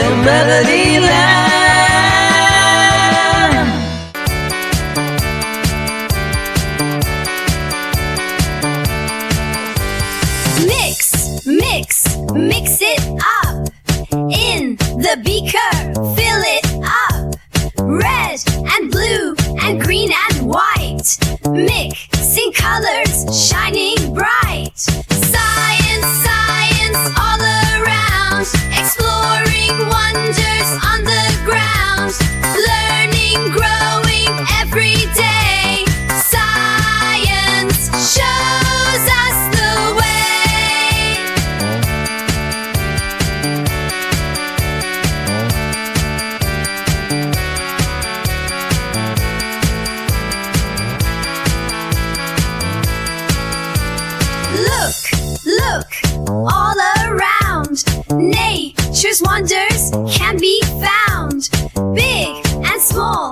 a melody land. Mix, mix, mix it up. In the beaker, fill it up. Red and blue and green and white. Mixing colors, shining bright. Science, science all around. Exploring wonders on the ground. Learning, growing every day. Science shows us the way. Look, look, all around. Nature's wonders can be found. Big and small,